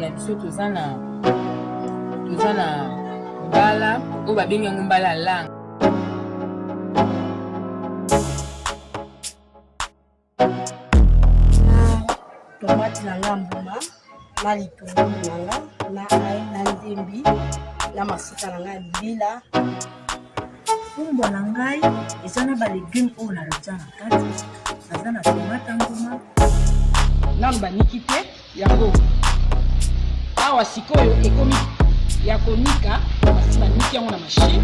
na biso toza na mbala oyo babengi yango mbala ya langue. Tomate na nga mbuma na litungulu na nga na ai na ndembi na masika na nga bila. Fumbwa na ngai eza na balegume oyo narotia na kati, naza na tomate mbuma nanu baniki te yango awa sikoyo ekomi ya konika basi baniki yango na machine.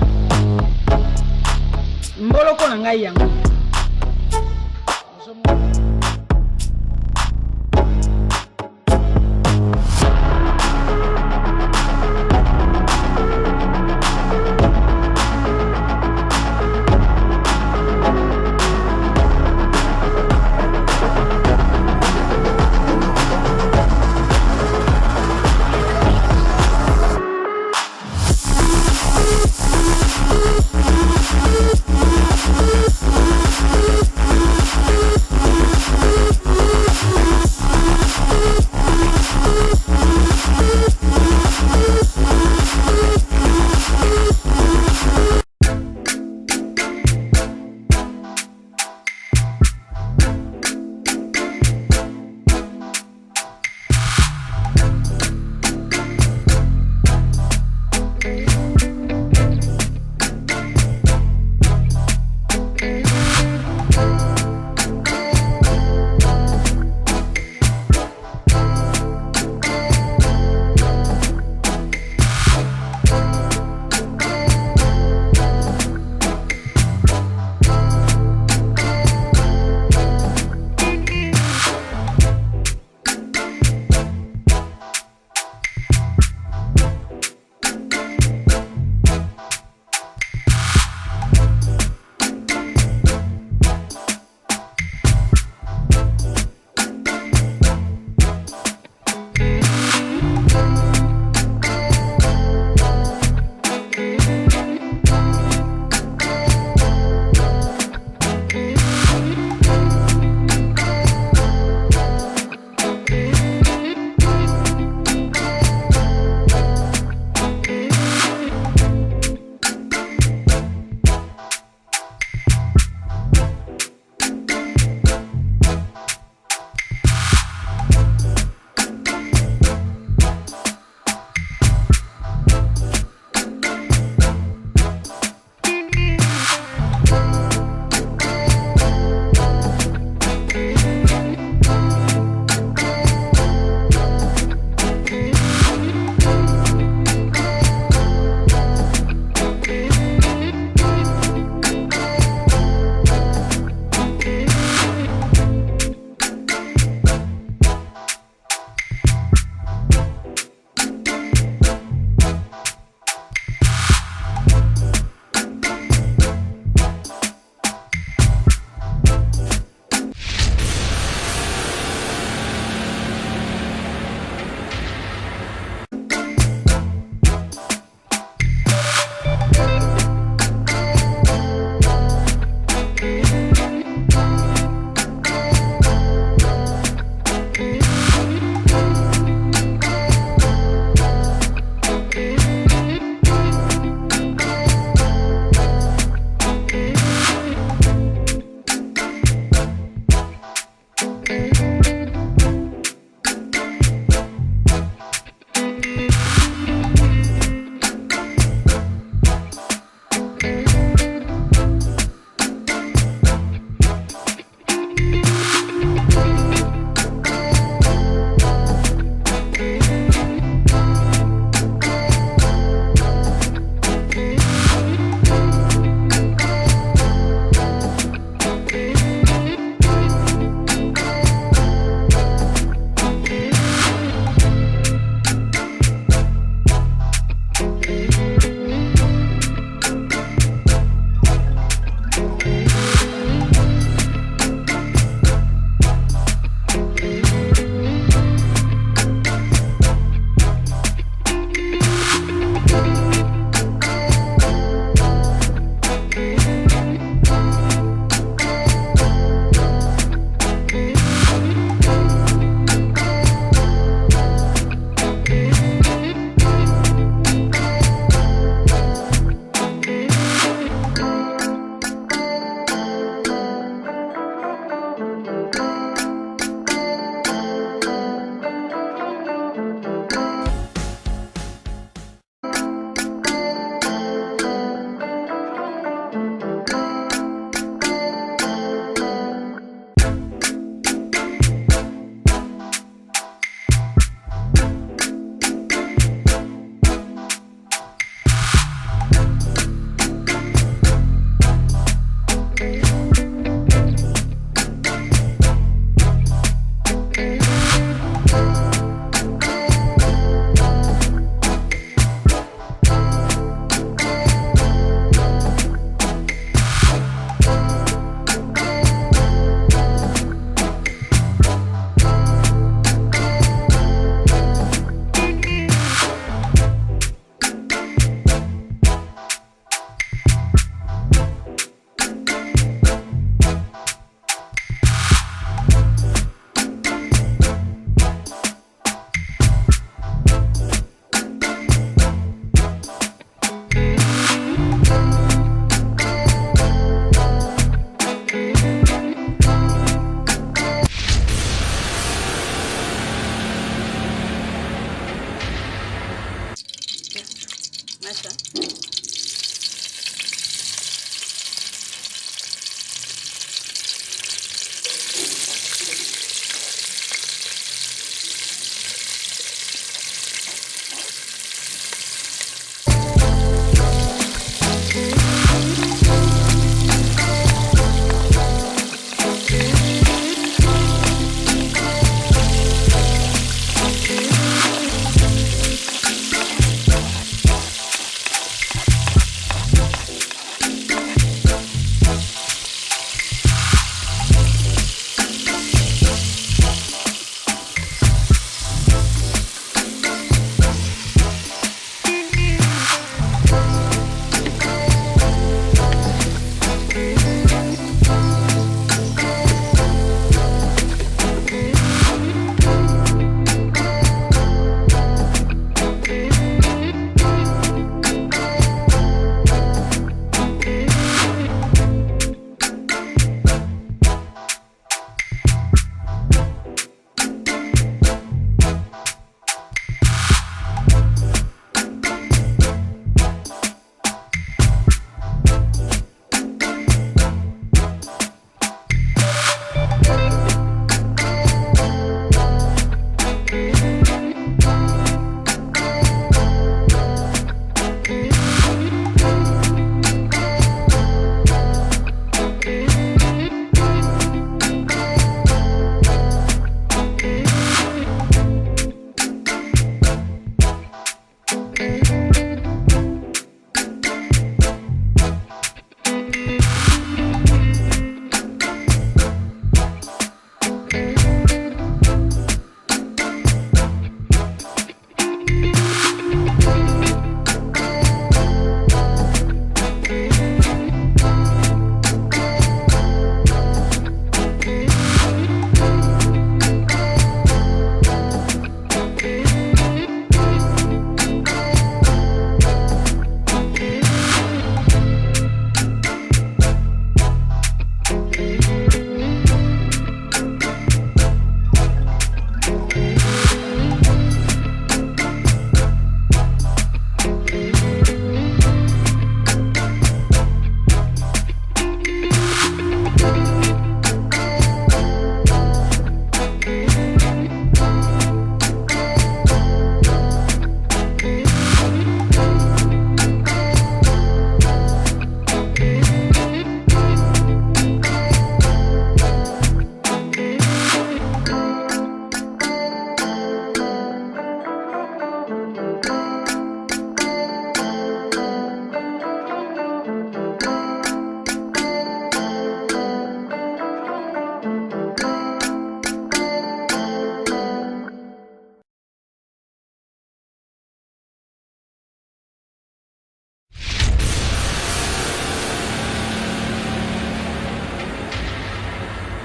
Mboloko na ngai yango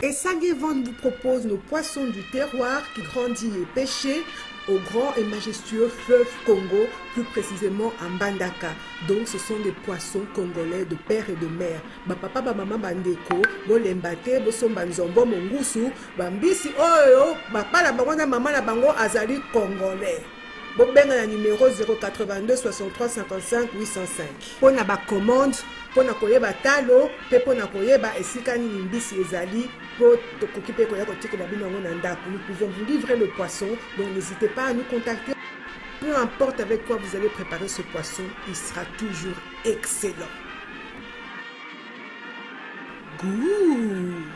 Essagé Vente vous propose nos poissons du terroir qui grandit et pêchés au grand et majestueux fleuve Congo, plus précisément à Mbandaka. Donc ce sont des poissons congolais de père et de mère. Papa, maman, bandeko, bolembate, bosomba nzombo, mongusu, bambisi, oyo, papa la bango na maman la bango azali congolais. Bobenga na numéro 082 63 55 805. Pona ba commande, pona koyeba talo, pe pona koyeba esika nini mbisi ezali. Nous pouvons vous livrer le poisson, donc n'hésitez pas à nous contacter. Peu importe avec quoi vous allez préparer ce poisson, il sera toujours excellent. Goût!